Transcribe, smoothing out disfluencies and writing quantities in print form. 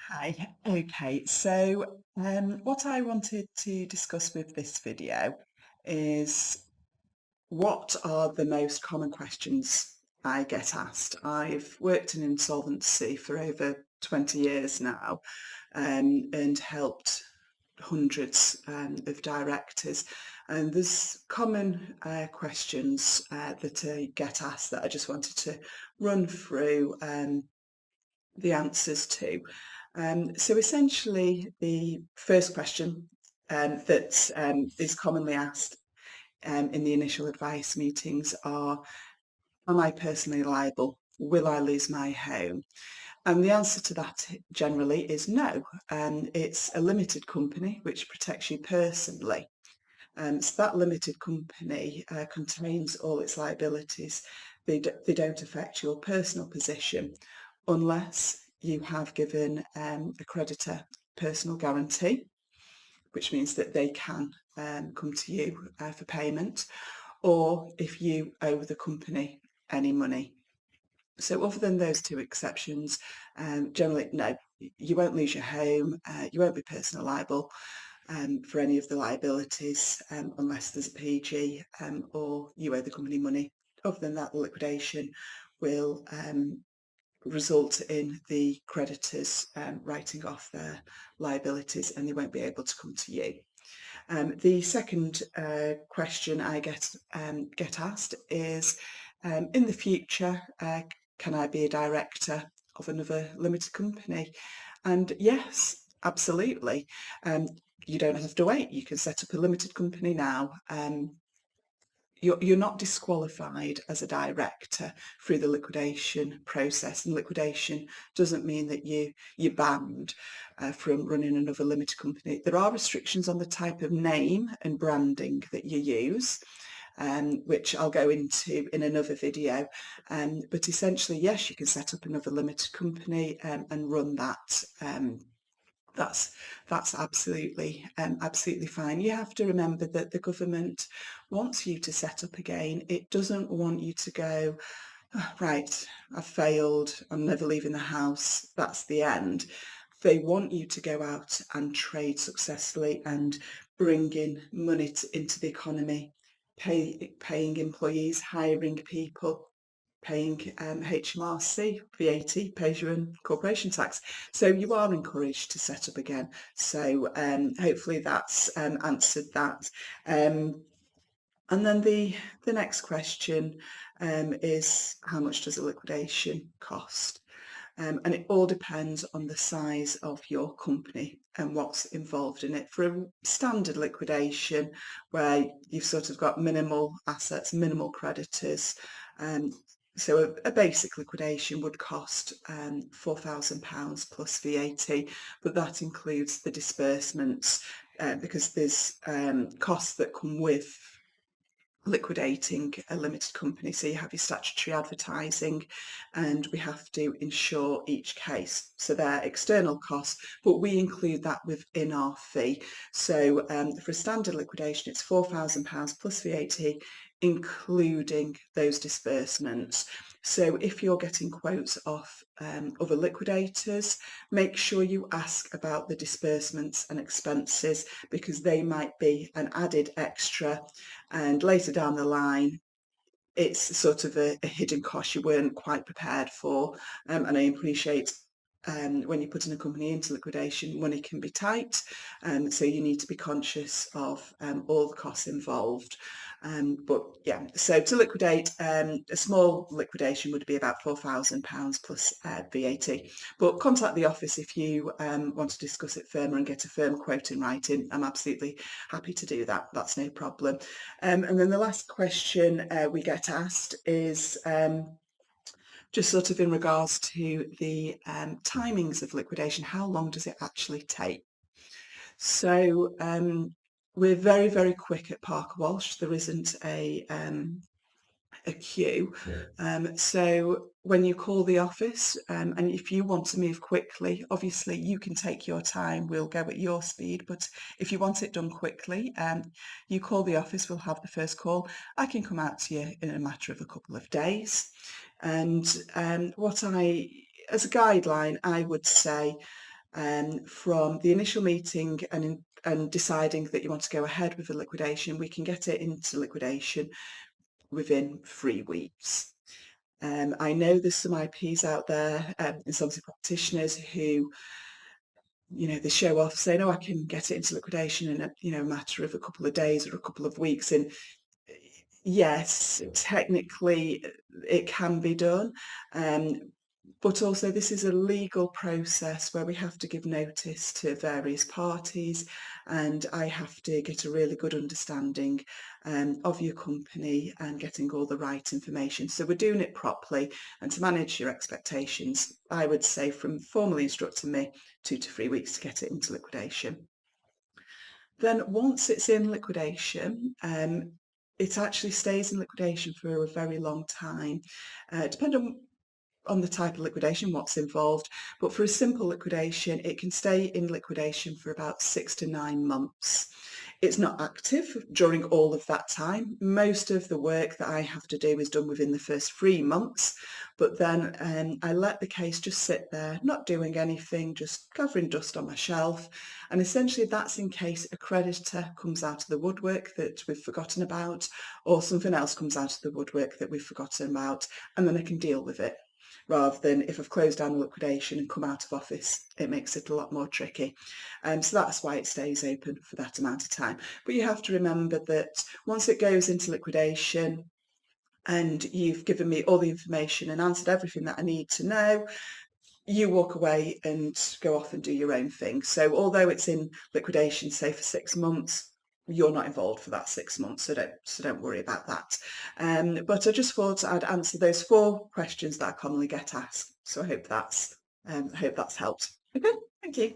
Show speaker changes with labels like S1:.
S1: Hi. Okay, so what I wanted to discuss with this video is what are the most common questions I get asked. I've worked in insolvency for over 20 years now, and helped hundreds of directors. And there's common questions that I get asked that I just wanted to run through the answers to. So essentially, the first question that is commonly asked in the initial advice meetings are, am I personally liable? Will I lose my home? And the answer to that generally is no. It's a limited company which protects you personally. So that limited company contains all its liabilities. They don't affect your personal position unless you have given a creditor personal guarantee, which means that they can come to you for payment, or if you owe the company any money. So other than those two exceptions, generally, no, you won't lose your home, you won't be personally liable for any of the liabilities unless there's a PG or you owe the company money. Other than that, the liquidation will result in the creditors writing off their liabilities and they won't be able to come to you. The second question I get asked is, in the future, can I be a director of another limited company? And yes, absolutely. Um, you don't have to wait. You can set up a limited company now. You're not disqualified as a director through the liquidation process. And liquidation doesn't mean that you're banned from running another limited company. There are restrictions on the type of name and branding that you use, which I'll go into in another video. But essentially, yes, you can set up another limited company and run that. That's absolutely fine. You have to remember that the government wants you to set up again. It doesn't want you to go, "Oh, right, I've failed, I'm never leaving the house, that's the end." They want you to go out and trade successfully and bring in money into the economy, paying employees, hiring people, paying HMRC, VAT, pays your own corporation tax. So you are encouraged to set up again. So hopefully that's answered that. And then the next question is, how much does a liquidation cost? And it all depends on the size of your company and what's involved in it. For a standard liquidation, where you've sort of got minimal assets, minimal creditors, um, so a basic liquidation would cost £4,000 plus VAT, but that includes the disbursements because there's costs that come with liquidating a limited company. So you have your statutory advertising, and we have to insure each case. So they're external costs, but we include that within our fee. So for a standard liquidation, it's £4,000 plus VAT, including those disbursements. So if you're getting quotes off other liquidators, make sure you ask about the disbursements and expenses, because they might be an added extra, and later down the line it's sort of a hidden cost you weren't quite prepared for. And I appreciate when you're putting a company into liquidation, money can be tight, so you need to be conscious of all the costs involved. But yeah, so to liquidate, a small liquidation would be about £4,000 plus VAT. But contact the office if you want to discuss it further and get a firm quote in writing. I'm absolutely happy to do that. That's no problem. And then the last question we get asked is just sort of in regards to the timings of liquidation. How long does it actually take? So we're very, very quick at Parker Walsh. There isn't a queue. So when you call the office, and if you want to move quickly, obviously you can take your time, we'll go at your speed, but if you want it done quickly, you call the office, we'll have the first call. I can come out to you in a matter of a couple of days. And as a guideline, I would say from the initial meeting and deciding that you want to go ahead with the liquidation, we can get it into liquidation within 3 weeks. I know there's some IPs out there, insolvency practitioners who, they show off saying, "Oh, I can get it into liquidation in a matter of a couple of days or a couple of weeks." And yes, technically it can be done, um, but also this is a legal process where we have to give notice to various parties, and I have to get a really good understanding of your company and getting all the right information. So we're doing it properly, and to manage your expectations, I would say from formally instructing me 2 to 3 weeks to get it into liquidation. Then once it's in liquidation, it actually stays in liquidation for a very long time, depending on the type of liquidation, what's involved. But for a simple liquidation, it can stay in liquidation for about 6 to 9 months. It's not active during all of that time. Most of the work that I have to do is done within the first 3 months, but then I let the case just sit there, not doing anything, just gathering dust on my shelf. And essentially that's in case a creditor comes out of the woodwork that we've forgotten about, or something else comes out of the woodwork that we've forgotten about, and then I can deal with it, rather than if I've closed down the liquidation and come out of office, it makes it a lot more tricky. So that's why it stays open for that amount of time. But you have to remember that once it goes into liquidation and you've given me all the information and answered everything that I need to know, you walk away and go off and do your own thing. So although it's in liquidation, say for 6 months, you're not involved for that 6 months, so don't worry about that. But I just thought I'd answer those 4 questions that I commonly get asked. So I hope that's helped. Okay, thank you.